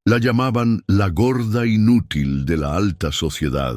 La llamaban la gorda inútil de la alta sociedad,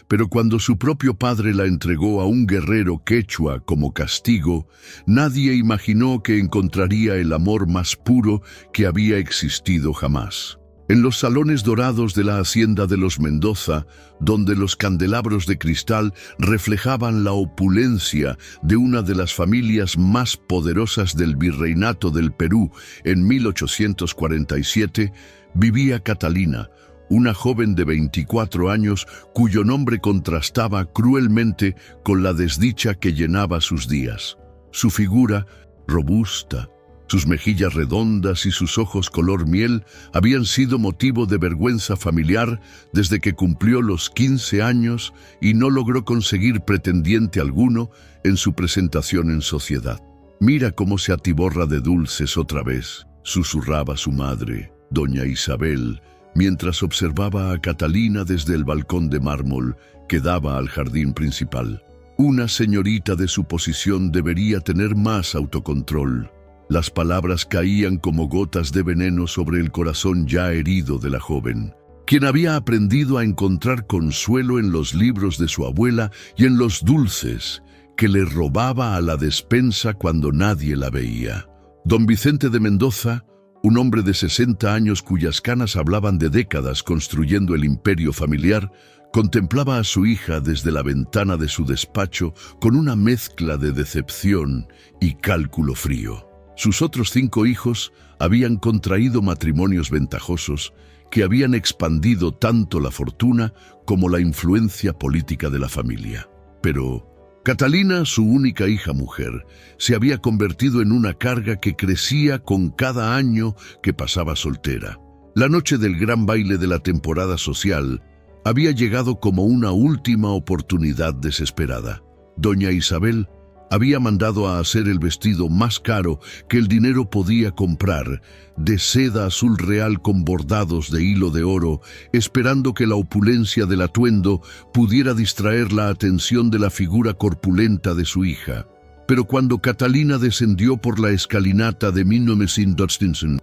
pero cuando su propio padre la entregó a un guerrero quechua como castigo, nadie imaginó que encontraría el amor más puro que había existido jamás. En los salones dorados de la hacienda de los Mendoza, donde los candelabros de cristal reflejaban la opulencia de una de las familias más poderosas del virreinato del Perú en 1847, vivía Catalina, una joven de 24 años cuyo nombre contrastaba cruelmente con la desdicha que llenaba sus días. Su figura, robusta, sus mejillas redondas y sus ojos color miel habían sido motivo de vergüenza familiar desde que cumplió los 15 años y no logró conseguir pretendiente alguno en su presentación en sociedad. «Mira cómo se atiborra de dulces otra vez», susurraba su madre, doña Isabel, mientras observaba a Catalina desde el balcón de mármol que daba al jardín principal. Una señorita de su posición debería tener más autocontrol. Las palabras caían como gotas de veneno sobre el corazón ya herido de la joven, quien había aprendido a encontrar consuelo en los libros de su abuela y en los dulces que le robaba a la despensa cuando nadie la veía. Don Vicente de Mendoza, un hombre de 60 años cuyas canas hablaban de décadas construyendo el imperio familiar, contemplaba a su hija desde la ventana de su despacho con una mezcla de decepción y cálculo frío. Sus otros 5 hijos habían contraído matrimonios ventajosos que habían expandido tanto la fortuna como la influencia política de la familia. Pero Catalina, su única hija mujer, se había convertido en una carga que crecía con cada año que pasaba soltera. La noche del gran baile de la temporada social había llegado como una última oportunidad desesperada. Doña Isabel había mandado a hacer el vestido más caro que el dinero podía comprar, de seda azul real con bordados de hilo de oro, esperando que la opulencia del atuendo pudiera distraer la atención de la figura corpulenta de su hija. Pero cuando Catalina descendió por la escalinata de 1912,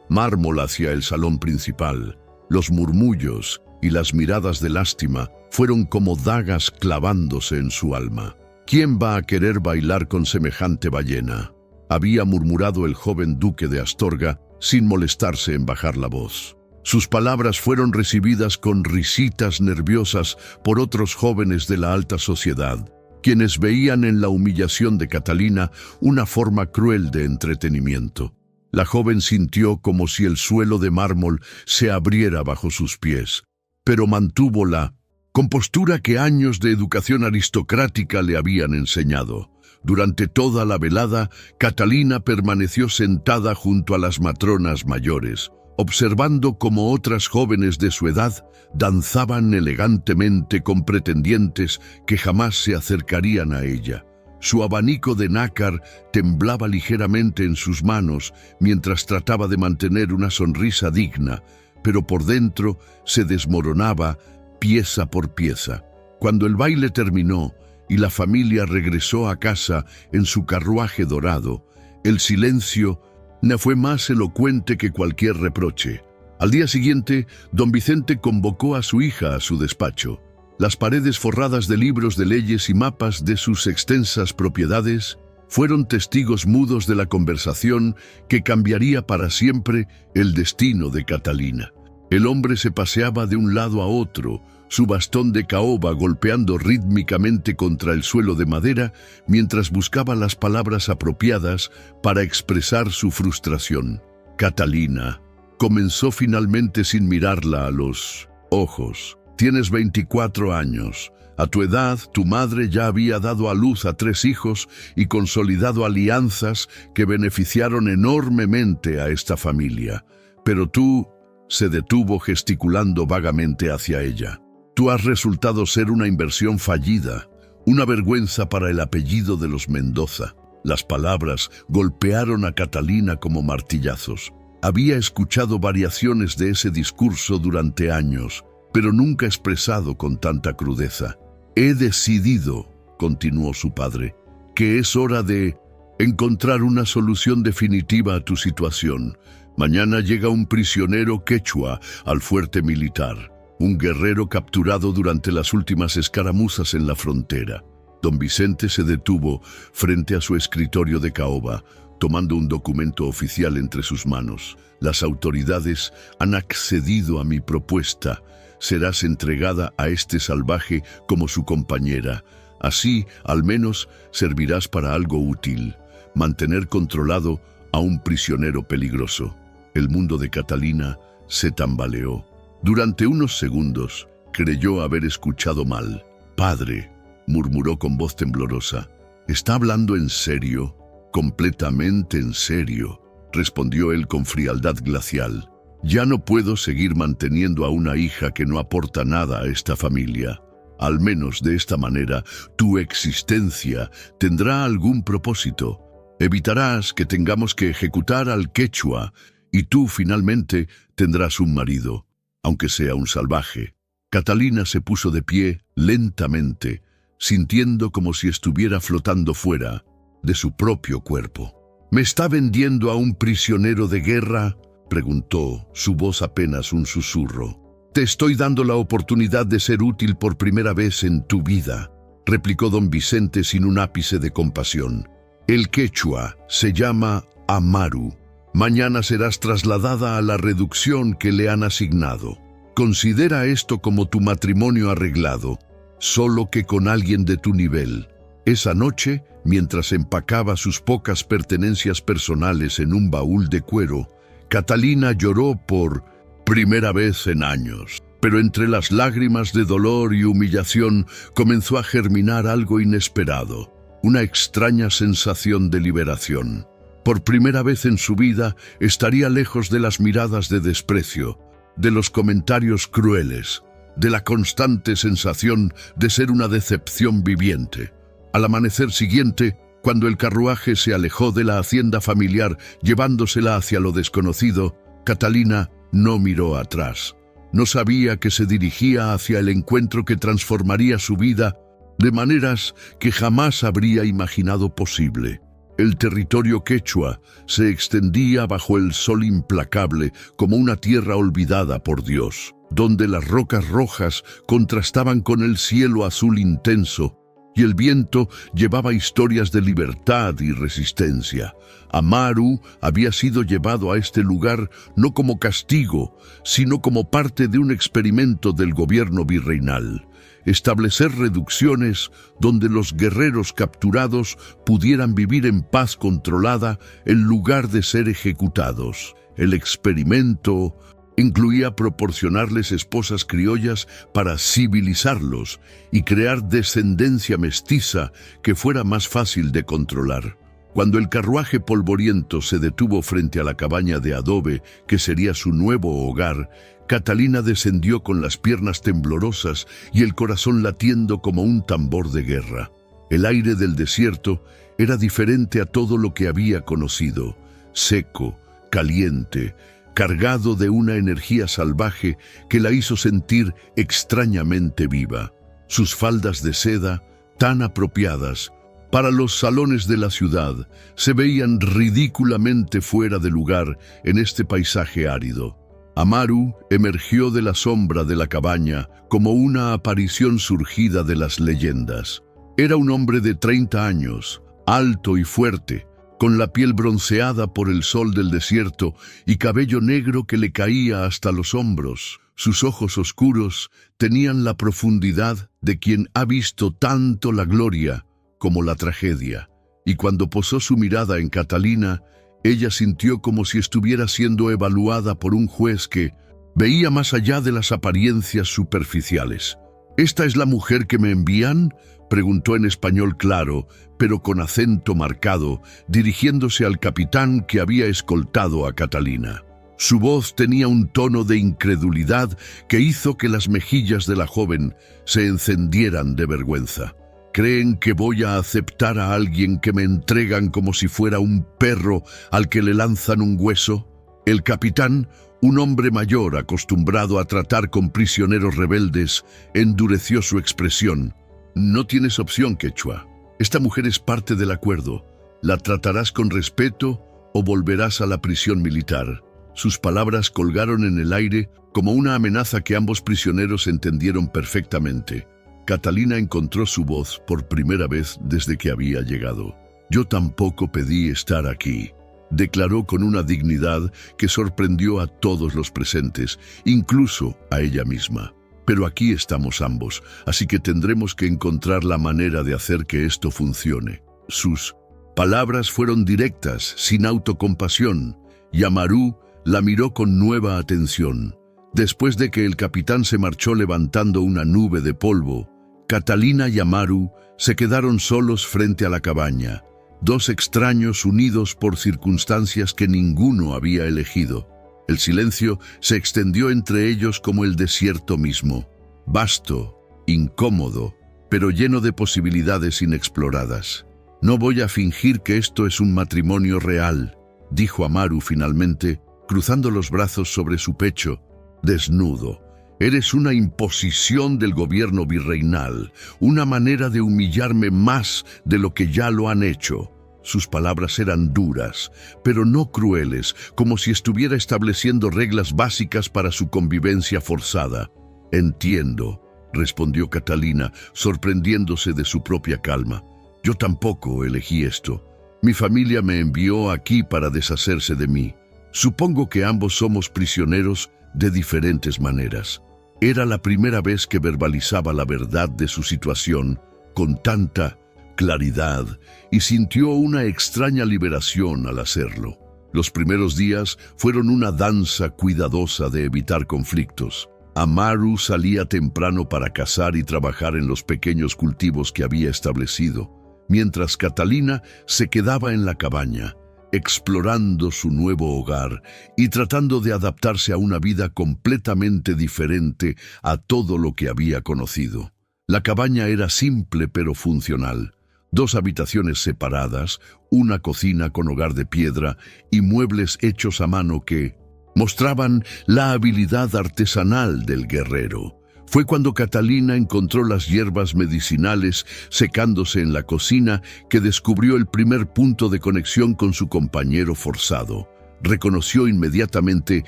mármol hacia el salón principal, los murmullos y las miradas de lástima fueron como dagas clavándose en su alma. «¿Quién va a querer bailar con semejante ballena?», había murmurado el joven duque de Astorga sin molestarse en bajar la voz. Sus palabras fueron recibidas con risitas nerviosas por otros jóvenes de la alta sociedad, quienes veían en la humillación de Catalina una forma cruel de entretenimiento. La joven sintió como si el suelo de mármol se abriera bajo sus pies, pero mantuvo la compostura que años de educación aristocrática le habían enseñado. Durante toda la velada, Catalina permaneció sentada junto a las matronas mayores, observando cómo otras jóvenes de su edad danzaban elegantemente con pretendientes que jamás se acercarían a ella. Su abanico de nácar temblaba ligeramente en sus manos mientras trataba de mantener una sonrisa digna, pero por dentro se desmoronaba pieza por pieza. Cuando el baile terminó y la familia regresó a casa en su carruaje dorado, el silencio no fue más elocuente que cualquier reproche. Al día siguiente, don Vicente convocó a su hija a su despacho. Las paredes forradas de libros de leyes y mapas de sus extensas propiedades fueron testigos mudos de la conversación que cambiaría para siempre el destino de Catalina. El hombre se paseaba de un lado a otro, su bastón de caoba golpeando rítmicamente contra el suelo de madera mientras buscaba las palabras apropiadas para expresar su frustración. Catalina comenzó finalmente sin mirarla a los ojos. «Tienes 24 años. A tu edad, tu madre ya había dado a luz a 3 hijos y consolidado alianzas que beneficiaron enormemente a esta familia. Pero tú…», se detuvo gesticulando vagamente hacia ella. «Tú has resultado ser una inversión fallida, una vergüenza para el apellido de los Mendoza». Las palabras golpearon a Catalina como martillazos. Había escuchado variaciones de ese discurso durante años, pero nunca expresado con tanta crudeza. «He decidido», continuó su padre, «que es hora de encontrar una solución definitiva a tu situación. Mañana llega un prisionero quechua al fuerte militar, un guerrero capturado durante las últimas escaramuzas en la frontera. Don Vicente se detuvo frente a su escritorio de caoba, tomando un documento oficial entre sus manos. Las autoridades han accedido a mi propuesta. Serás entregada a este salvaje como su compañera. Así, al menos, servirás para algo útil: mantener controlado a un prisionero peligroso. El mundo de Catalina se tambaleó. Durante unos segundos, creyó haber escuchado mal. «Padre», murmuró con voz temblorosa. «¿Está hablando en serio?» «Completamente en serio», respondió él con frialdad glacial. «Ya no puedo seguir manteniendo a una hija que no aporta nada a esta familia. Al menos de esta manera, tu existencia tendrá algún propósito. Evitarás que tengamos que ejecutar al quechua y tú finalmente tendrás un marido, aunque sea un salvaje». Catalina se puso de pie lentamente, sintiendo como si estuviera flotando fuera de su propio cuerpo. «¿Me está vendiendo a un prisionero de guerra?», preguntó, su voz apenas un susurro. «Te estoy dando la oportunidad de ser útil por primera vez en tu vida», replicó don Vicente sin un ápice de compasión. «El quechua se llama Amaru. Mañana serás trasladada a la reducción que le han asignado. Considera esto como tu matrimonio arreglado, solo que con alguien de tu nivel». Esa noche, mientras empacaba sus pocas pertenencias personales en un baúl de cuero, Catalina lloró por primera vez en años. Pero entre las lágrimas de dolor y humillación comenzó a germinar algo inesperado, una extraña sensación de liberación. Por primera vez en su vida estaría lejos de las miradas de desprecio, de los comentarios crueles, de la constante sensación de ser una decepción viviente. Al amanecer siguiente, cuando el carruaje se alejó de la hacienda familiar llevándosela hacia lo desconocido, Catalina no miró atrás. No sabía que se dirigía hacia el encuentro que transformaría su vida de maneras que jamás habría imaginado posible. El territorio quechua se extendía bajo el sol implacable como una tierra olvidada por Dios, donde las rocas rojas contrastaban con el cielo azul intenso, y el viento llevaba historias de libertad y resistencia. Amaru había sido llevado a este lugar no como castigo, sino como parte de un experimento del gobierno virreinal: establecer reducciones donde los guerreros capturados pudieran vivir en paz controlada en lugar de ser ejecutados. El experimento incluía proporcionarles esposas criollas para civilizarlos y crear descendencia mestiza que fuera más fácil de controlar. Cuando el carruaje polvoriento se detuvo frente a la cabaña de adobe que sería su nuevo hogar, Catalina descendió con las piernas temblorosas y el corazón latiendo como un tambor de guerra. El aire del desierto era diferente a todo lo que había conocido: seco, caliente, cargado de una energía salvaje que la hizo sentir extrañamente viva. Sus faldas de seda, tan apropiadas para los salones de la ciudad, se veían ridículamente fuera de lugar en este paisaje árido. Amaru emergió de la sombra de la cabaña como una aparición surgida de las leyendas. Era un hombre de 30 años, alto y fuerte, con la piel bronceada por el sol del desierto y cabello negro que le caía hasta los hombros. Sus ojos oscuros tenían la profundidad de quien ha visto tanto la gloria como la tragedia, y cuando posó su mirada en Catalina, ella sintió como si estuviera siendo evaluada por un juez que veía más allá de las apariencias superficiales. «¿Esta es la mujer que me envían?», preguntó en español claro, pero con acento marcado, dirigiéndose al capitán que había escoltado a Catalina. Su voz tenía un tono de incredulidad que hizo que las mejillas de la joven se encendieran de vergüenza. «¿Creen que voy a aceptar a alguien que me entregan como si fuera un perro al que le lanzan un hueso?». El capitán, un hombre mayor acostumbrado a tratar con prisioneros rebeldes, endureció su expresión. «No tienes opción, quechua. Esta mujer es parte del acuerdo. La tratarás con respeto o volverás a la prisión militar». Sus palabras colgaron en el aire como una amenaza que ambos prisioneros entendieron perfectamente. Catalina encontró su voz por primera vez desde que había llegado. «Yo tampoco pedí estar aquí», declaró con una dignidad que sorprendió a todos los presentes, incluso a ella misma. «Pero aquí estamos ambos, así que tendremos que encontrar la manera de hacer que esto funcione». Sus palabras fueron directas, sin autocompasión, y Amaru la miró con nueva atención. Después de que el capitán se marchó levantando una nube de polvo, Catalina y Amaru se quedaron solos frente a la cabaña, dos extraños unidos por circunstancias que ninguno había elegido. El silencio se extendió entre ellos como el desierto mismo, vasto, incómodo, pero lleno de posibilidades inexploradas. «No voy a fingir que esto es un matrimonio real», dijo Amaru finalmente, cruzando los brazos sobre su pecho, desnudo. «Eres una imposición del gobierno virreinal, una manera de humillarme más de lo que ya lo han hecho». Sus palabras eran duras, pero no crueles, como si estuviera estableciendo reglas básicas para su convivencia forzada. «Entiendo», respondió Catalina, sorprendiéndose de su propia calma. «Yo tampoco elegí esto. Mi familia me envió aquí para deshacerse de mí. Supongo que ambos somos prisioneros de diferentes maneras». Era la primera vez que verbalizaba la verdad de su situación con tanta claridad y sintió una extraña liberación al hacerlo. Los primeros días fueron una danza cuidadosa de evitar conflictos. Amaru salía temprano para cazar y trabajar en los pequeños cultivos que había establecido, mientras Catalina se quedaba en la cabaña, explorando su nuevo hogar y tratando de adaptarse a una vida completamente diferente a todo lo que había conocido. La cabaña era simple pero funcional. 2 habitaciones separadas, una cocina con hogar de piedra y muebles hechos a mano que mostraban la habilidad artesanal del guerrero. Fue cuando Catalina encontró las hierbas medicinales secándose en la cocina que descubrió el primer punto de conexión con su compañero forzado. Reconoció inmediatamente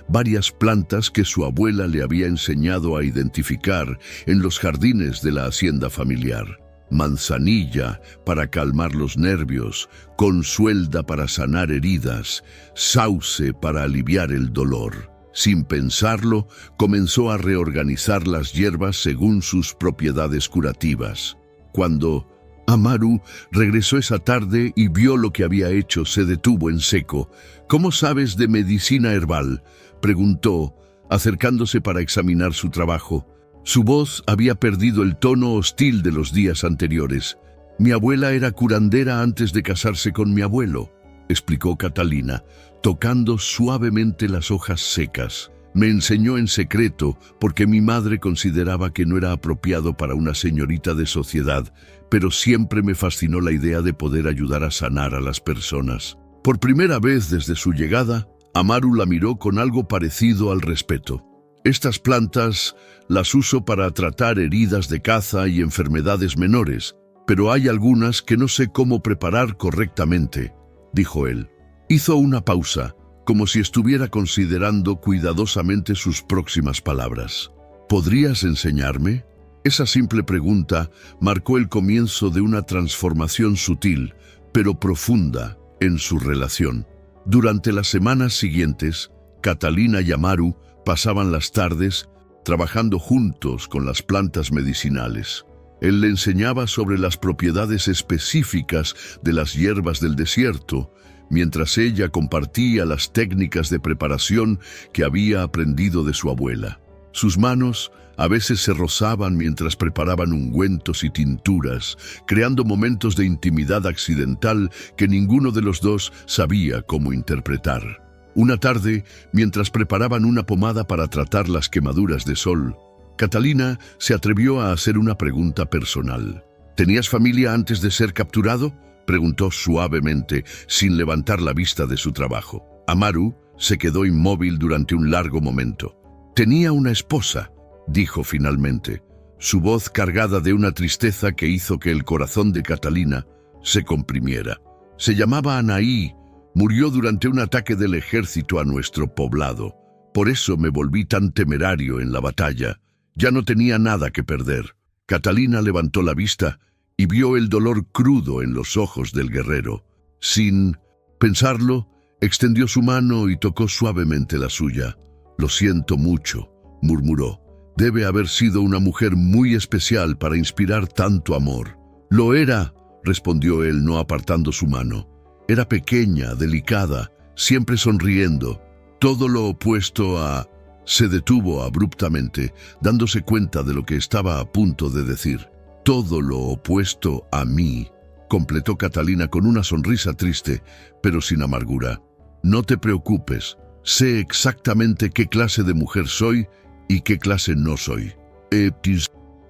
varias plantas que su abuela le había enseñado a identificar en los jardines de la hacienda familiar. Manzanilla para calmar los nervios, consuelda para sanar heridas, sauce para aliviar el dolor. Sin pensarlo, comenzó a reorganizar las hierbas según sus propiedades curativas. Cuando Amaru regresó esa tarde y vio lo que había hecho, se detuvo en seco. «¿Cómo sabes de medicina herbal?», preguntó, acercándose para examinar su trabajo. Su voz había perdido el tono hostil de los días anteriores. «Mi abuela era curandera antes de casarse con mi abuelo», explicó Catalina, tocando suavemente las hojas secas. «Me enseñó en secreto porque mi madre consideraba que no era apropiado para una señorita de sociedad, pero siempre me fascinó la idea de poder ayudar a sanar a las personas». Por primera vez desde su llegada, Amaru la miró con algo parecido al respeto. «Estas plantas las uso para tratar heridas de caza y enfermedades menores, pero hay algunas que no sé cómo preparar correctamente», dijo él. Hizo una pausa, como si estuviera considerando cuidadosamente sus próximas palabras. «¿Podrías enseñarme?». Esa simple pregunta marcó el comienzo de una transformación sutil, pero profunda, en su relación. Durante las semanas siguientes, Catalina y Amaru pasaban las tardes trabajando juntos con las plantas medicinales. Él le enseñaba sobre las propiedades específicas de las hierbas del desierto, mientras ella compartía las técnicas de preparación que había aprendido de su abuela. Sus manos a veces se rozaban mientras preparaban ungüentos y tinturas, creando momentos de intimidad accidental que ninguno de los dos sabía cómo interpretar. Una tarde, mientras preparaban una pomada para tratar las quemaduras de sol, Catalina se atrevió a hacer una pregunta personal. «¿Tenías familia antes de ser capturado?», preguntó suavemente, sin levantar la vista de su trabajo. Amaru se quedó inmóvil durante un largo momento. «Tenía una esposa», dijo finalmente, su voz cargada de una tristeza que hizo que el corazón de Catalina se comprimiera. «Se llamaba Anaí. Murió durante un ataque del ejército a nuestro poblado. Por eso me volví tan temerario en la batalla. Ya no tenía nada que perder. Catalina levantó la vista y vio el dolor crudo en los ojos del guerrero. Sin pensarlo, extendió su mano y tocó suavemente la suya. «Lo siento mucho», murmuró. «Debe haber sido una mujer muy especial para inspirar tanto amor». «Lo era», respondió él, no apartando su mano. «Era pequeña, delicada, siempre sonriendo. Todo lo opuesto a...» Se detuvo abruptamente, dándose cuenta de lo que estaba a punto de decir. «Todo lo opuesto a mí», completó Catalina con una sonrisa triste, pero sin amargura. «No te preocupes. Sé exactamente qué clase de mujer soy y qué clase no soy. He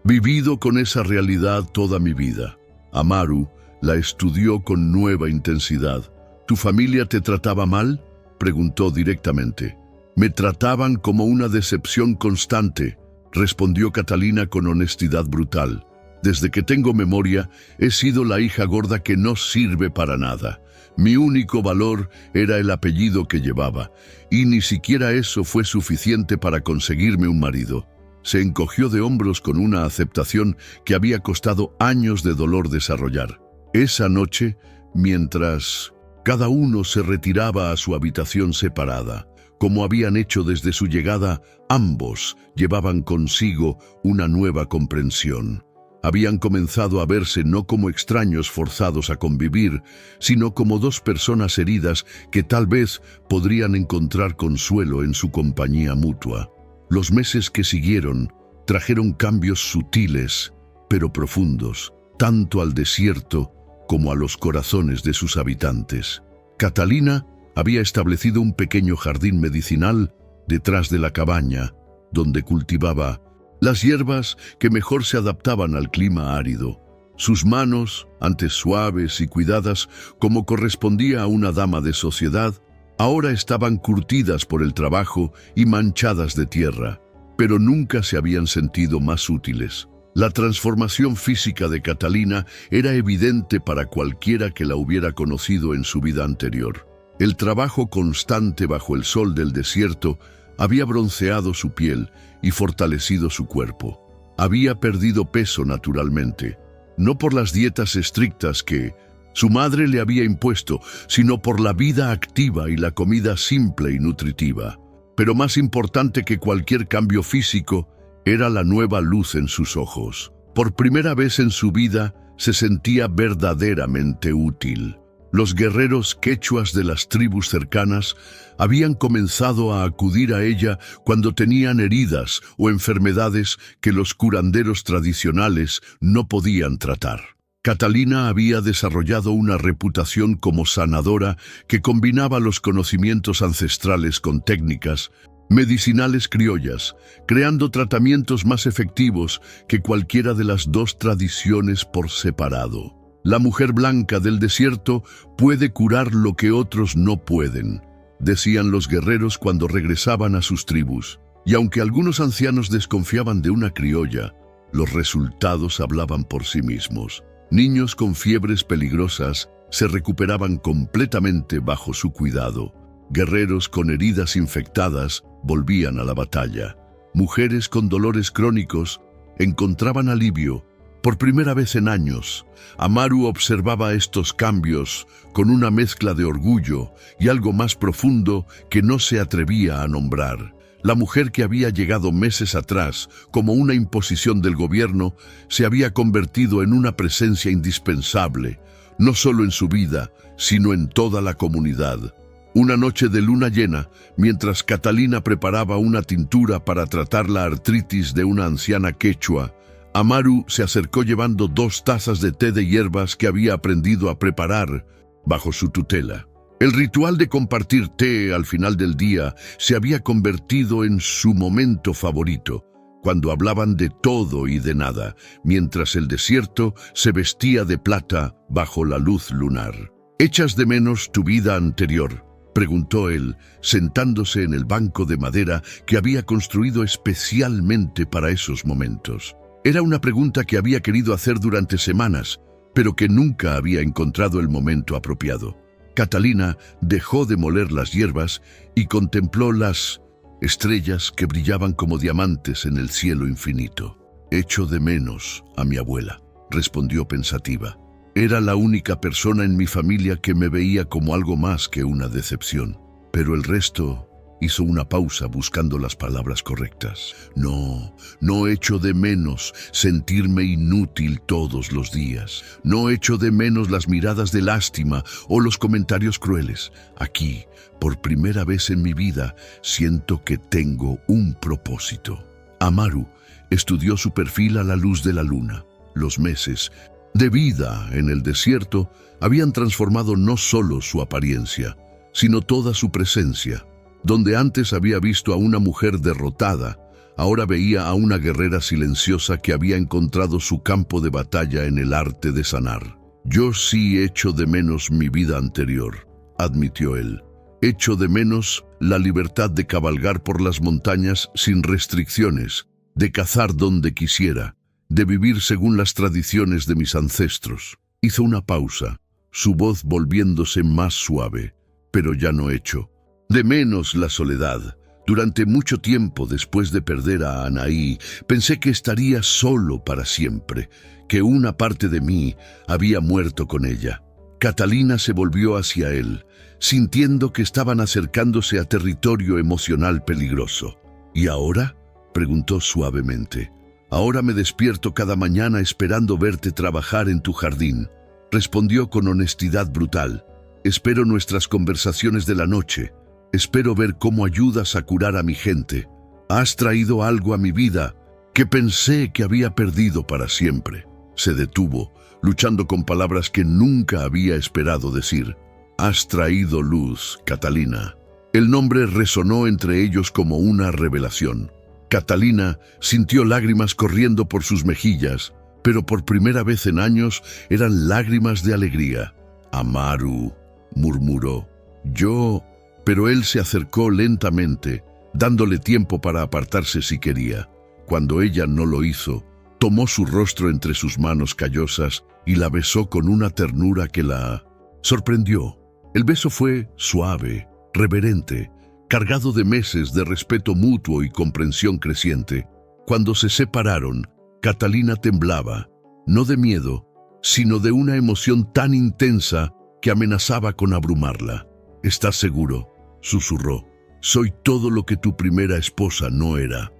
vivido con esa realidad toda mi vida». Amaru la estudió con nueva intensidad. «¿Tu familia te trataba mal?», preguntó directamente. «Me trataban como una decepción constante», respondió Catalina con honestidad brutal. «Desde que tengo memoria, he sido la hija gorda que no sirve para nada. Mi único valor era el apellido que llevaba, y ni siquiera eso fue suficiente para conseguirme un marido». Se encogió de hombros con una aceptación que había costado años de dolor desarrollar. Esa noche, mientras cada uno se retiraba a su habitación separada, como habían hecho desde su llegada, ambos llevaban consigo una nueva comprensión. Habían comenzado a verse no como extraños forzados a convivir, sino como dos personas heridas que tal vez podrían encontrar consuelo en su compañía mutua. Los meses que siguieron trajeron cambios sutiles, pero profundos, tanto al desierto como a los corazones de sus habitantes. Catalina había establecido un pequeño jardín medicinal detrás de la cabaña, donde cultivaba las hierbas que mejor se adaptaban al clima árido. Sus manos, antes suaves y cuidadas como correspondía a una dama de sociedad, ahora estaban curtidas por el trabajo y manchadas de tierra, pero nunca se habían sentido más útiles. La transformación física de Catalina era evidente para cualquiera que la hubiera conocido en su vida anterior. El trabajo constante bajo el sol del desierto había bronceado su piel y fortalecido su cuerpo. Había perdido peso naturalmente, no por las dietas estrictas que su madre le había impuesto, sino por la vida activa y la comida simple y nutritiva. Pero más importante que cualquier cambio físico era la nueva luz en sus ojos. Por primera vez en su vida se sentía verdaderamente útil. Los guerreros quechuas de las tribus cercanas habían comenzado a acudir a ella cuando tenían heridas o enfermedades que los curanderos tradicionales no podían tratar. Catalina había desarrollado una reputación como sanadora que combinaba los conocimientos ancestrales con técnicas medicinales criollas, creando tratamientos más efectivos que cualquiera de las dos tradiciones por separado. La mujer blanca del desierto puede curar lo que otros no pueden, decían los guerreros cuando regresaban a sus tribus. Y aunque algunos ancianos desconfiaban de una criolla, los resultados hablaban por sí mismos. Niños con fiebres peligrosas se recuperaban completamente bajo su cuidado. Guerreros con heridas infectadas volvían a la batalla. Mujeres con dolores crónicos encontraban alivio. Por primera vez en años, Amaru observaba estos cambios con una mezcla de orgullo y algo más profundo que no se atrevía a nombrar. La mujer que había llegado meses atrás como una imposición del gobierno se había convertido en una presencia indispensable, no solo en su vida, sino en toda la comunidad. Una noche de luna llena, mientras Catalina preparaba una tintura para tratar la artritis de una anciana quechua, Amaru se acercó llevando 2 tazas de té de hierbas que había aprendido a preparar bajo su tutela. El ritual de compartir té al final del día se había convertido en su momento favorito, cuando hablaban de todo y de nada, mientras el desierto se vestía de plata bajo la luz lunar. «¿Echas de menos tu vida anterior?», preguntó él, sentándose en el banco de madera que había construido especialmente para esos momentos. Era una pregunta que había querido hacer durante semanas, pero que nunca había encontrado el momento apropiado. Catalina dejó de moler las hierbas y contempló las estrellas que brillaban como diamantes en el cielo infinito. «Echo de menos a mi abuela», respondió pensativa. Era la única persona en mi familia que me veía como algo más que una decepción. Pero el resto... Hizo una pausa buscando las palabras correctas. No echo de menos sentirme inútil todos los días. No echo de menos las miradas de lástima o los comentarios crueles. Aquí, por primera vez en mi vida, siento que tengo un propósito. Amaru estudió su perfil a la luz de la luna. Los meses de vida en el desierto habían transformado no solo su apariencia, sino toda su presencia. Donde antes había visto a una mujer derrotada, ahora veía a una guerrera silenciosa que había encontrado su campo de batalla en el arte de sanar. «Yo sí echo de menos mi vida anterior», admitió él. «Echo de menos la libertad de cabalgar por las montañas sin restricciones, de cazar donde quisiera, de vivir según las tradiciones de mis ancestros». Hizo una pausa, su voz volviéndose más suave. «Pero ya no echo de menos la soledad. Durante mucho tiempo después de perder a Anaí, pensé que estaría solo para siempre, que una parte de mí había muerto con ella». Catalina se volvió hacia él, sintiendo que estaban acercándose a territorio emocional peligroso. «¿Y ahora?», preguntó suavemente. «Ahora me despierto cada mañana esperando verte trabajar en tu jardín», respondió con honestidad brutal. «Espero nuestras conversaciones de la noche. Espero ver cómo ayudas a curar a mi gente. Has traído algo a mi vida que pensé que había perdido para siempre». Se detuvo, luchando con palabras que nunca había esperado decir. «Has traído luz, Catalina». El nombre resonó entre ellos como una revelación. Catalina sintió lágrimas corriendo por sus mejillas, pero por primera vez en años eran lágrimas de alegría. «Amaru», murmuró. «Yo...» Pero él se acercó lentamente, dándole tiempo para apartarse si quería. Cuando ella no lo hizo, tomó su rostro entre sus manos callosas y la besó con una ternura que la sorprendió. El beso fue suave, reverente, cargado de meses de respeto mutuo y comprensión creciente. Cuando se separaron, Catalina temblaba, no de miedo, sino de una emoción tan intensa que amenazaba con abrumarla. «¿Estás seguro?», susurró. «Soy todo lo que tu primera esposa no era.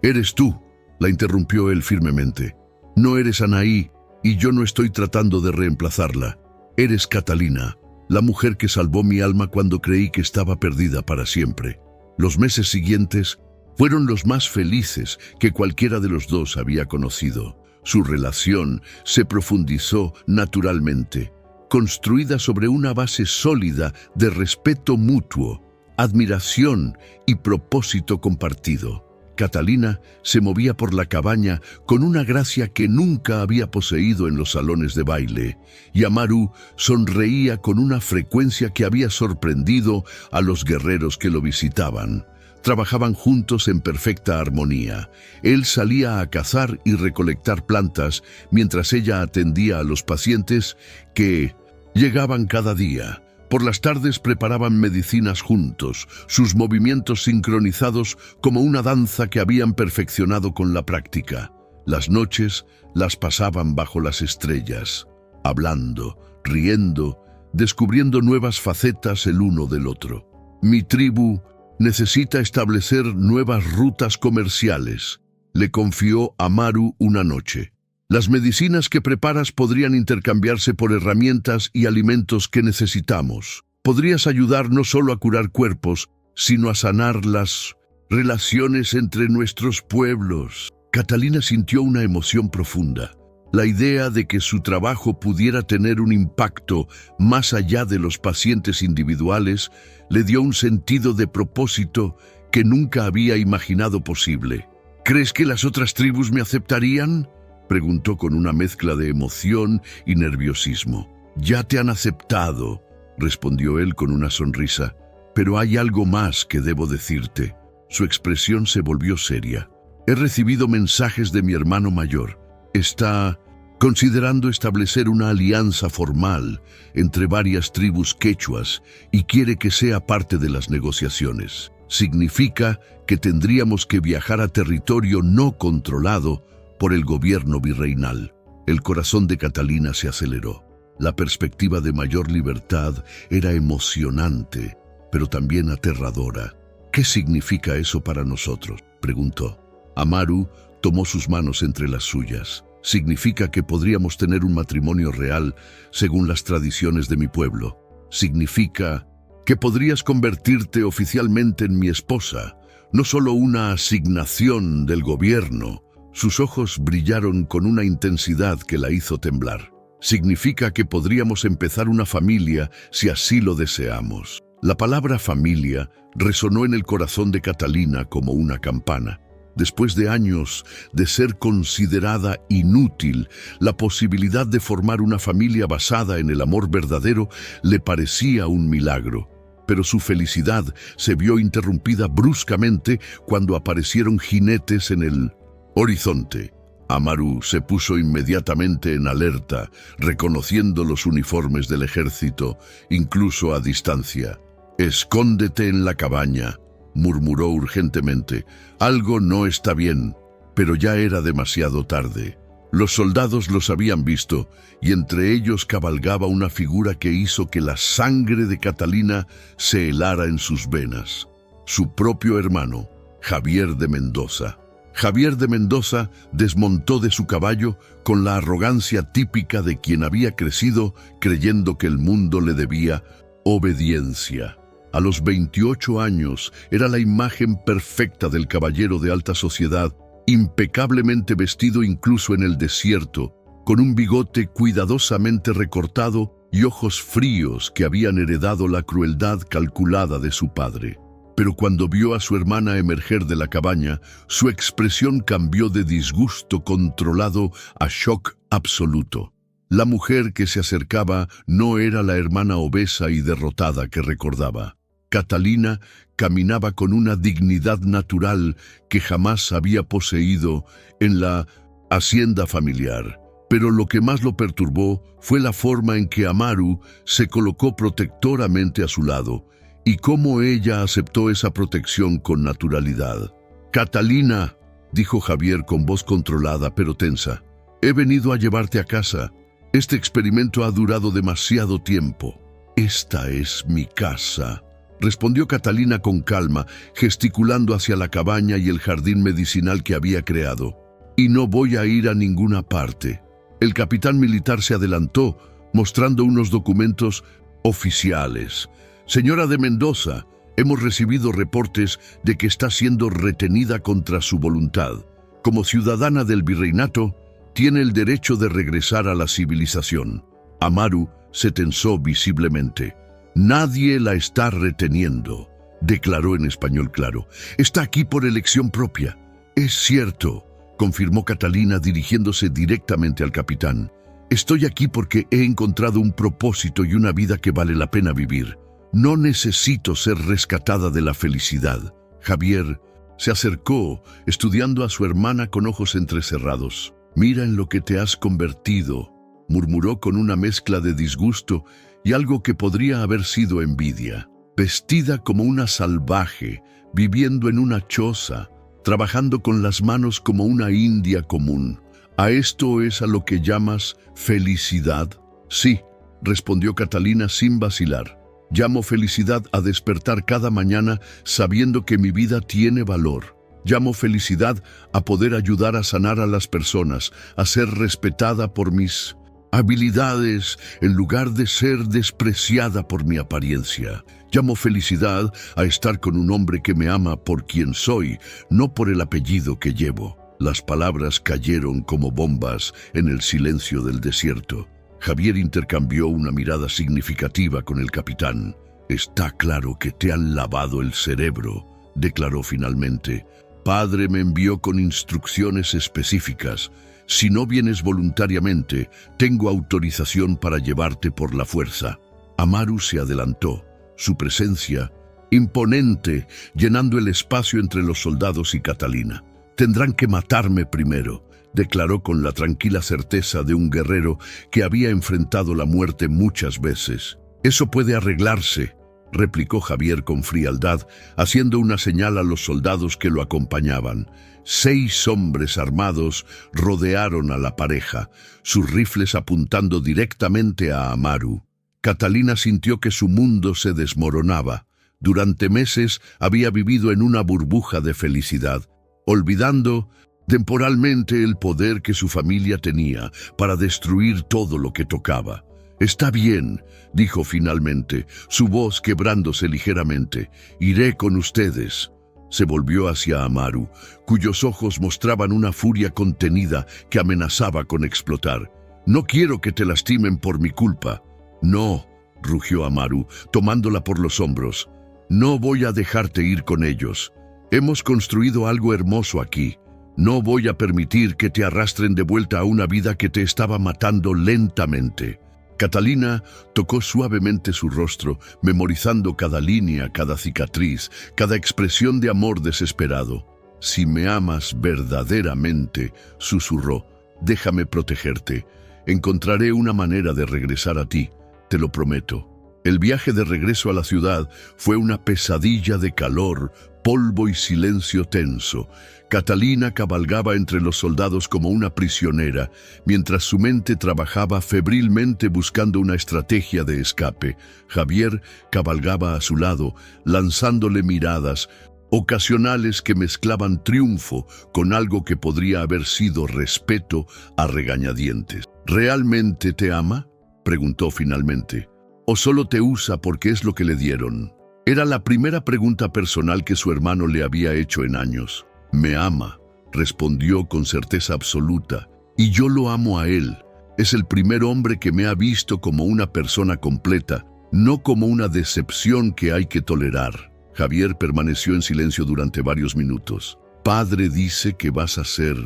Eres tú», la interrumpió él firmemente. «No eres Anaí, y yo no estoy tratando de reemplazarla. Eres Catalina, la mujer que salvó mi alma cuando creí que estaba perdida para siempre». Los meses siguientes fueron los más felices que cualquiera de los dos había conocido. Su relación se profundizó naturalmente, construida sobre una base sólida de respeto mutuo, admiración y propósito compartido. Catalina se movía por la cabaña con una gracia que nunca había poseído en los salones de baile, y Amaru sonreía con una frecuencia que había sorprendido a los guerreros que lo visitaban. Trabajaban juntos en perfecta armonía. Él salía a cazar y recolectar plantas, mientras ella atendía a los pacientes que llegaban cada día. Por las tardes preparaban medicinas juntos, sus movimientos sincronizados como una danza que habían perfeccionado con la práctica. Las noches las pasaban bajo las estrellas, hablando, riendo, descubriendo nuevas facetas el uno del otro. «Mi tribu necesita establecer nuevas rutas comerciales», le confió Amaru una noche. «Las medicinas que preparas podrían intercambiarse por herramientas y alimentos que necesitamos. Podrías ayudar no solo a curar cuerpos, sino a sanar las relaciones entre nuestros pueblos». Catalina sintió una emoción profunda. La idea de que su trabajo pudiera tener un impacto más allá de los pacientes individuales le dio un sentido de propósito que nunca había imaginado posible. «¿Crees que las otras tribus me aceptarían?», preguntó con una mezcla de emoción y nerviosismo. «Ya te han aceptado», respondió él con una sonrisa, «pero hay algo más que debo decirte». Su expresión se volvió seria. «He recibido mensajes de mi hermano mayor. Está considerando establecer una alianza formal entre varias tribus quechuas y quiere que sea parte de las negociaciones. Significa que tendríamos que viajar a territorio no controlado por el gobierno virreinal. El corazón de Catalina se aceleró. La perspectiva de mayor libertad era emocionante, pero también aterradora. ¿Qué significa eso para nosotros?, preguntó. Amaru tomó sus manos entre las suyas. Significa que podríamos tener un matrimonio real según las tradiciones de mi pueblo. Significa que podrías convertirte oficialmente en mi esposa, no solo una asignación del gobierno. Sus ojos brillaron con una intensidad que la hizo temblar. Significa que podríamos empezar una familia si así lo deseamos. La palabra familia resonó en el corazón de Catalina como una campana. Después de años de ser considerada inútil, la posibilidad de formar una familia basada en el amor verdadero le parecía un milagro. Pero su felicidad se vio interrumpida bruscamente cuando aparecieron jinetes en el horizonte. Amaru se puso inmediatamente en alerta, reconociendo los uniformes del ejército, incluso a distancia. «Escóndete en la cabaña», murmuró urgentemente. Algo no está bien, pero ya era demasiado tarde. Los soldados los habían visto, y entre ellos cabalgaba una figura que hizo que la sangre de Catalina se helara en sus venas. Su propio hermano, Javier de Mendoza. Javier de Mendoza desmontó de su caballo con la arrogancia típica de quien había crecido creyendo que el mundo le debía obediencia. A los 28 años era la imagen perfecta del caballero de alta sociedad, impecablemente vestido incluso en el desierto, con un bigote cuidadosamente recortado y ojos fríos que habían heredado la crueldad calculada de su padre. Pero cuando vio a su hermana emerger de la cabaña, su expresión cambió de disgusto controlado a shock absoluto. La mujer que se acercaba no era la hermana obesa y derrotada que recordaba. Catalina caminaba con una dignidad natural que jamás había poseído en la hacienda familiar. Pero lo que más lo perturbó fue la forma en que Amaru se colocó protectoramente a su lado y cómo ella aceptó esa protección con naturalidad. «Catalina», dijo Javier con voz controlada pero tensa, «he venido a llevarte a casa. Este experimento ha durado demasiado tiempo». «Esta es mi casa», respondió Catalina con calma, gesticulando hacia la cabaña y el jardín medicinal que había creado. «Y no voy a ir a ninguna parte». El capitán militar se adelantó, mostrando unos documentos oficiales. «Señora de Mendoza, hemos recibido reportes de que está siendo retenida contra su voluntad. Como ciudadana del virreinato, tiene el derecho de regresar a la civilización». Amaru se tensó visiblemente. «Nadie la está reteniendo», declaró en español claro. «Está aquí por elección propia». «Es cierto», confirmó Catalina dirigiéndose directamente al capitán. «Estoy aquí porque he encontrado un propósito y una vida que vale la pena vivir. No necesito ser rescatada de la felicidad». Javier se acercó, estudiando a su hermana con ojos entrecerrados. «Mira en lo que te has convertido», murmuró con una mezcla de disgusto y algo que podría haber sido envidia. «Vestida como una salvaje, viviendo en una choza, trabajando con las manos como una india común. ¿A esto es a lo que llamas felicidad?» «Sí», respondió Catalina sin vacilar. «Llamo felicidad a despertar cada mañana sabiendo que mi vida tiene valor. Llamo felicidad a poder ayudar a sanar a las personas, a ser respetada por mis habilidades en lugar de ser despreciada por mi apariencia. Llamo felicidad a estar con un hombre que me ama por quien soy, no por el apellido que llevo». Las palabras cayeron como bombas en el silencio del desierto. Javier intercambió una mirada significativa con el capitán. «Está claro que te han lavado el cerebro», declaró finalmente. «Padre me envió con instrucciones específicas. Si no vienes voluntariamente, tengo autorización para llevarte por la fuerza». Amaru se adelantó, su presencia imponente, llenando el espacio entre los soldados y Catalina. Tendrán que matarme primero, declaró con la tranquila certeza de un guerrero que había enfrentado la muerte muchas veces. Eso puede arreglarse, replicó Javier con frialdad, haciendo una señal a los soldados que lo acompañaban. 6 hombres armados rodearon a la pareja, sus rifles apuntando directamente a Amaru. Catalina sintió que su mundo se desmoronaba. Durante meses había vivido en una burbuja de felicidad, olvidando temporalmente el poder que su familia tenía para destruir todo lo que tocaba. «Está bien», dijo finalmente, su voz quebrándose ligeramente. «Iré con ustedes». Se volvió hacia Amaru, cuyos ojos mostraban una furia contenida que amenazaba con explotar. «No quiero que te lastimen por mi culpa». «No», rugió Amaru, tomándola por los hombros. «No voy a dejarte ir con ellos. Hemos construido algo hermoso aquí. No voy a permitir que te arrastren de vuelta a una vida que te estaba matando lentamente». Catalina tocó suavemente su rostro, memorizando cada línea, cada cicatriz, cada expresión de amor desesperado. «Si me amas verdaderamente», susurró, «déjame protegerte. Encontraré una manera de regresar a ti, te lo prometo». El viaje de regreso a la ciudad fue una pesadilla de calor, polvo y silencio tenso. Catalina cabalgaba entre los soldados como una prisionera, mientras su mente trabajaba febrilmente buscando una estrategia de escape. Javier cabalgaba a su lado, lanzándole miradas ocasionales que mezclaban triunfo con algo que podría haber sido respeto a regañadientes. «¿Realmente te ama?», preguntó finalmente. «¿O solo te usa porque es lo que le dieron?». Era la primera pregunta personal que su hermano le había hecho en años. «Me ama», respondió con certeza absoluta, «y yo lo amo a él. Es el primer hombre que me ha visto como una persona completa, no como una decepción que hay que tolerar». Javier permaneció en silencio durante varios minutos. «Padre dice que vas a ser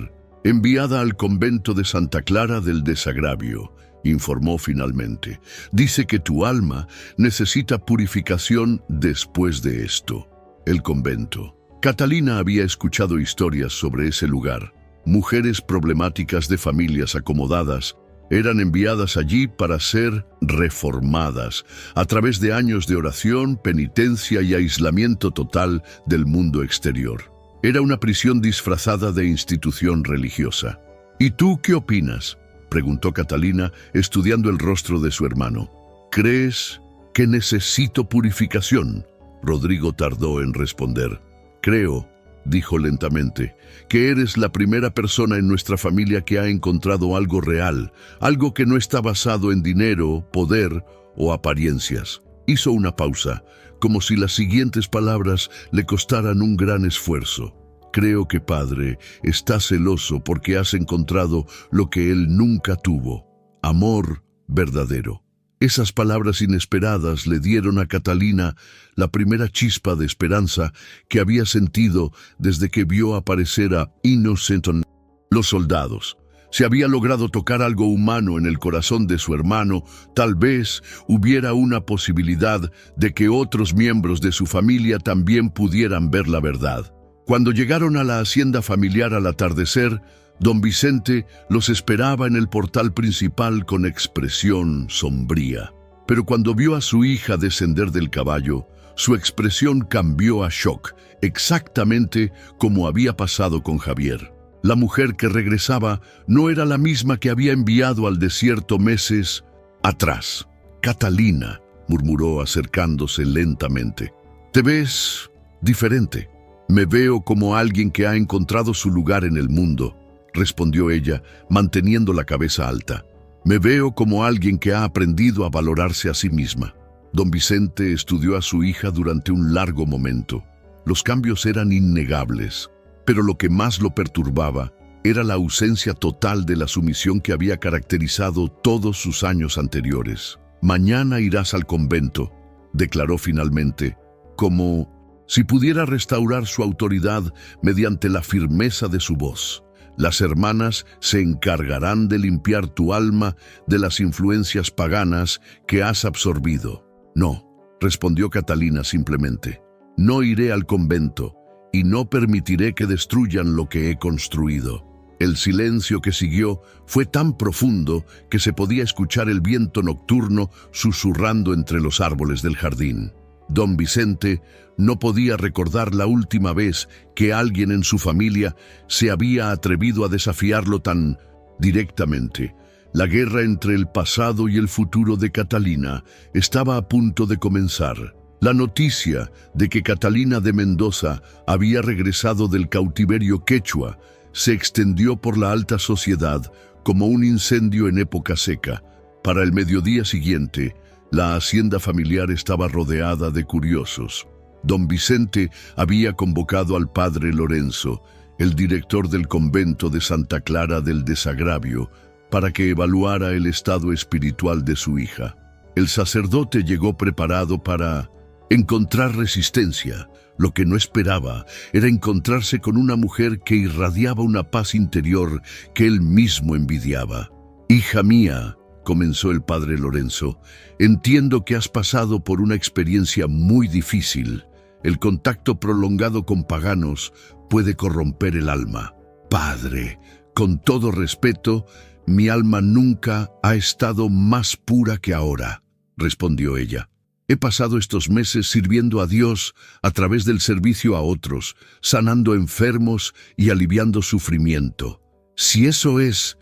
enviada al convento de Santa Clara del Desagravio», informó finalmente. «Dice que tu alma necesita purificación después de esto». El convento. Catalina había escuchado historias sobre ese lugar. Mujeres problemáticas de familias acomodadas eran enviadas allí para ser reformadas a través de años de oración, penitencia y aislamiento total del mundo exterior. Era una prisión disfrazada de institución religiosa. «¿Y tú qué opinas?», preguntó Catalina, estudiando el rostro de su hermano. «¿Crees que necesito purificación?». Rodrigo tardó en responder. «Creo», dijo lentamente, «que eres la primera persona en nuestra familia que ha encontrado algo real, algo que no está basado en dinero, poder o apariencias». Hizo una pausa, como si las siguientes palabras le costaran un gran esfuerzo. «Creo que Padre está celoso porque has encontrado lo que él nunca tuvo, amor verdadero». Esas palabras inesperadas le dieron a Catalina la primera chispa de esperanza que había sentido desde que vio aparecer a Innocenton. Los soldados. Se había logrado tocar algo humano en el corazón de su hermano. Tal vez hubiera una posibilidad de que otros miembros de su familia también pudieran ver la verdad. Cuando llegaron a la hacienda familiar al atardecer, don Vicente los esperaba en el portal principal con expresión sombría. Pero cuando vio a su hija descender del caballo, su expresión cambió a shock, exactamente como había pasado con Javier. La mujer que regresaba no era la misma que había enviado al desierto meses atrás. «Catalina», murmuró acercándose lentamente, «te ves diferente». «Me veo como alguien que ha encontrado su lugar en el mundo», respondió ella, manteniendo la cabeza alta. «Me veo como alguien que ha aprendido a valorarse a sí misma». Don Vicente estudió a su hija durante un largo momento. Los cambios eran innegables, pero lo que más lo perturbaba era la ausencia total de la sumisión que había caracterizado todos sus años anteriores. «Mañana irás al convento», declaró finalmente, como si pudiera restaurar su autoridad mediante la firmeza de su voz. «Las hermanas se encargarán de limpiar tu alma de las influencias paganas que has absorbido». «No», respondió Catalina simplemente. «No iré al convento. y no permitiré que destruyan lo que he construido. El silencio que siguió fue tan profundo que se podía escuchar el viento nocturno susurrando entre los árboles del jardín. Don Vicente no podía recordar la última vez que alguien en su familia se había atrevido a desafiarlo tan directamente. La guerra entre el pasado y el futuro de Catalina estaba a punto de comenzar. La noticia de que Catalina de Mendoza había regresado del cautiverio quechua se extendió por la alta sociedad como un incendio en época seca. Para el mediodía siguiente, la hacienda familiar estaba rodeada de curiosos. Don Vicente había convocado al padre Lorenzo, el director del convento de Santa Clara del Desagravio, para que evaluara el estado espiritual de su hija. El sacerdote llegó preparado para encontrar resistencia. Lo que no esperaba era encontrarse con una mujer que irradiaba una paz interior que él mismo envidiaba. «Hija mía», comenzó el padre Lorenzo, «entiendo que has pasado por una experiencia muy difícil. El contacto prolongado con paganos puede corromper el alma». «Padre, con todo respeto, mi alma nunca ha estado más pura que ahora», respondió ella. «He pasado estos meses sirviendo a Dios a través del servicio a otros, sanando enfermos y aliviando sufrimiento. Si eso es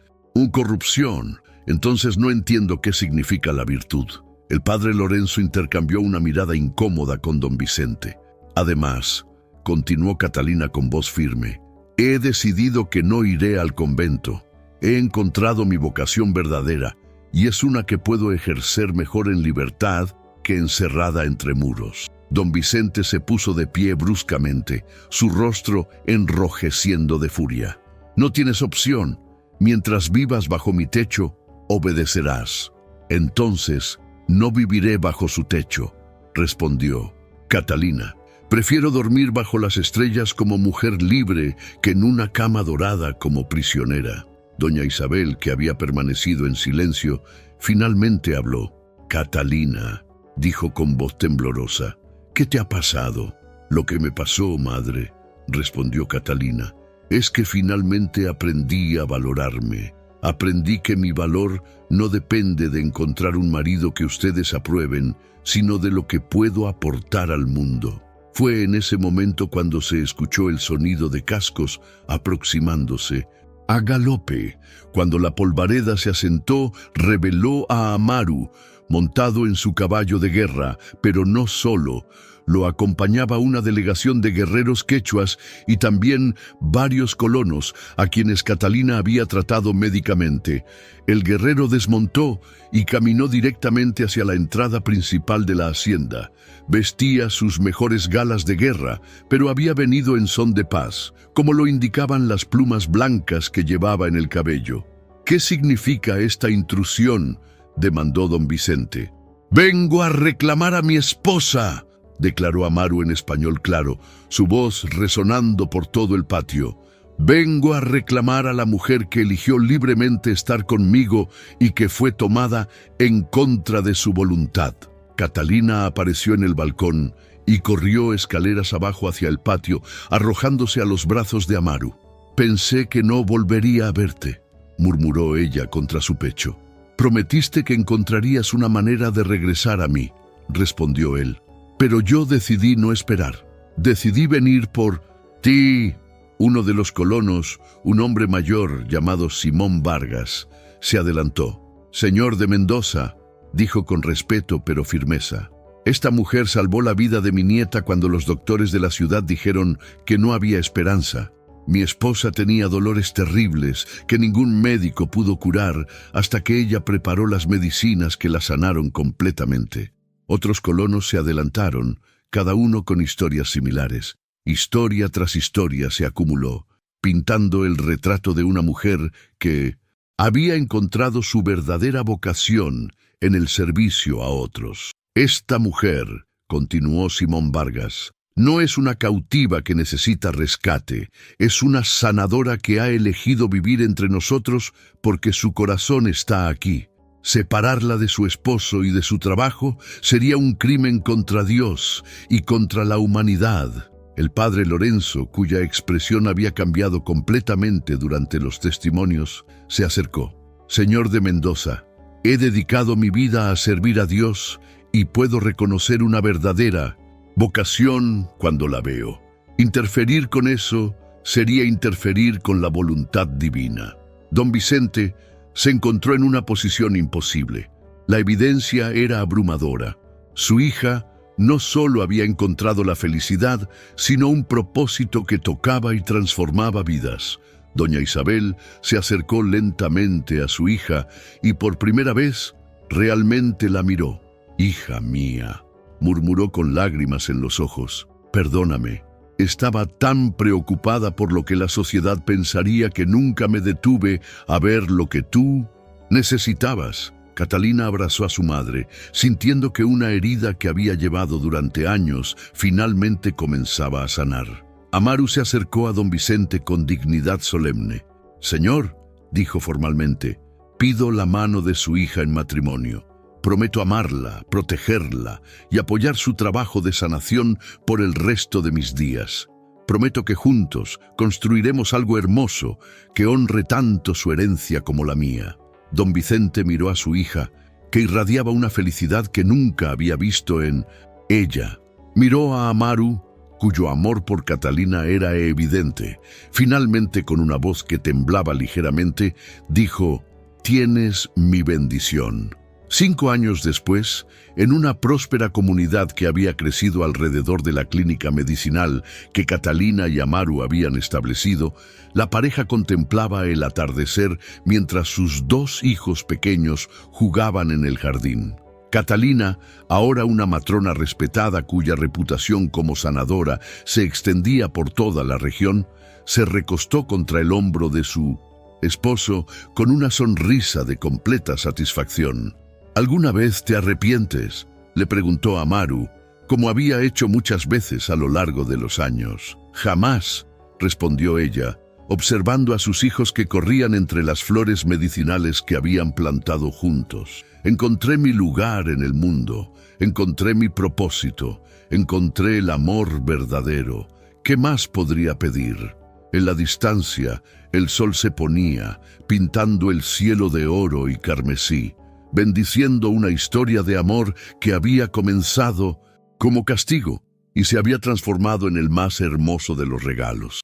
corrupción, entonces no entiendo qué significa la virtud». El padre Lorenzo intercambió una mirada incómoda con don Vicente. «Además», continuó Catalina con voz firme, «he decidido que no iré al convento. He encontrado mi vocación verdadera y es una que puedo ejercer mejor en libertad que encerrada entre muros». Don Vicente se puso de pie bruscamente, su rostro enrojeciendo de furia. «No tienes opción. Mientras vivas bajo mi techo, obedecerás». «Entonces, no viviré bajo su techo», respondió Catalina. «Prefiero dormir bajo las estrellas como mujer libre que en una cama dorada como prisionera». Doña Isabel, que había permanecido en silencio, finalmente habló. «Catalina», dijo con voz temblorosa, «¿qué te ha pasado?» «Lo que me pasó, madre», respondió Catalina, «es que finalmente aprendí a valorarme. Aprendí que mi valor no depende de encontrar un marido que ustedes aprueben, sino de lo que puedo aportar al mundo». Fue en ese momento cuando se escuchó el sonido de cascos aproximándose. A galope, cuando la polvareda se asentó, reveló a Amaru, montado en su caballo de guerra, pero no solo. Lo acompañaba una delegación de guerreros quechuas y también varios colonos a quienes Catalina había tratado médicamente. El guerrero desmontó y caminó directamente hacia la entrada principal de la hacienda. Vestía sus mejores galas de guerra, pero había venido en son de paz, como lo indicaban las plumas blancas que llevaba en el cabello. «¿Qué significa esta intrusión?», demandó don Vicente. «Vengo a reclamar a mi esposa», declaró Amaru en español claro, su voz resonando por todo el patio. «Vengo a reclamar a la mujer que eligió libremente estar conmigo y que fue tomada en contra de su voluntad». Catalina apareció en el balcón y corrió escaleras abajo hacia el patio, arrojándose a los brazos de Amaru. «Pensé que no volvería a verte», murmuró ella contra su pecho. «Prometiste que encontrarías una manera de regresar a mí», respondió él. «Pero yo decidí no esperar. Decidí venir por ti». Uno de los colonos, un hombre mayor llamado Simón Vargas, se adelantó. «Señor de Mendoza», dijo con respeto pero firmeza, «esta mujer salvó la vida de mi nieta cuando los doctores de la ciudad dijeron que no había esperanza. Mi esposa tenía dolores terribles que ningún médico pudo curar hasta que ella preparó las medicinas que la sanaron completamente». Otros colonos se adelantaron, cada uno con historias similares. Historia tras historia se acumuló, pintando el retrato de una mujer que había encontrado su verdadera vocación en el servicio a otros. «Esta mujer», continuó Simón Vargas, «no es una cautiva que necesita rescate, es una sanadora que ha elegido vivir entre nosotros porque su corazón está aquí. Separarla de su esposo y de su trabajo sería un crimen contra Dios y contra la humanidad. El padre Lorenzo, cuya expresión había cambiado completamente durante los testimonios, se acercó. Señor de Mendoza, he dedicado mi vida a servir a Dios y puedo reconocer una verdadera vocación cuando la veo. Interferir con eso sería interferir con la voluntad divina. Don Vicente se encontró en una posición imposible. La evidencia era abrumadora. Su hija no solo había encontrado la felicidad, sino un propósito que tocaba y transformaba vidas. Doña Isabel se acercó lentamente a su hija y por primera vez realmente la miró. «Hija mía», murmuró con lágrimas en los ojos, «perdóname. Estaba tan preocupada por lo que la sociedad pensaría que nunca me detuve a ver lo que tú necesitabas». Catalina abrazó a su madre, sintiendo que una herida que había llevado durante años finalmente comenzaba a sanar. Amaru se acercó a don Vicente con dignidad solemne. «Señor», dijo formalmente, «pido la mano de su hija en matrimonio. Prometo amarla, protegerla y apoyar su trabajo de sanación por el resto de mis días. Prometo que juntos construiremos algo hermoso que honre tanto su herencia como la mía». Don Vicente miró a su hija, que irradiaba una felicidad que nunca había visto en ella. Miró a Amaru, cuyo amor por Catalina era evidente. Finalmente, con una voz que temblaba ligeramente, dijo: «Tienes mi bendición». 5 años después, en una próspera comunidad que había crecido alrededor de la clínica medicinal que Catalina y Amaru habían establecido, la pareja contemplaba el atardecer mientras sus 2 hijos pequeños jugaban en el jardín. Catalina, ahora una matrona respetada cuya reputación como sanadora se extendía por toda la región, se recostó contra el hombro de su esposo con una sonrisa de completa satisfacción. «¿Alguna vez te arrepientes?», le preguntó Amaru, como había hecho muchas veces a lo largo de los años. «Jamás», respondió ella, observando a sus hijos que corrían entre las flores medicinales que habían plantado juntos. «Encontré mi lugar en el mundo, encontré mi propósito, encontré el amor verdadero. ¿Qué más podría pedir?». En la distancia, el sol se ponía, pintando el cielo de oro y carmesí, bendiciendo una historia de amor que había comenzado como castigo y se había transformado en el más hermoso de los regalos.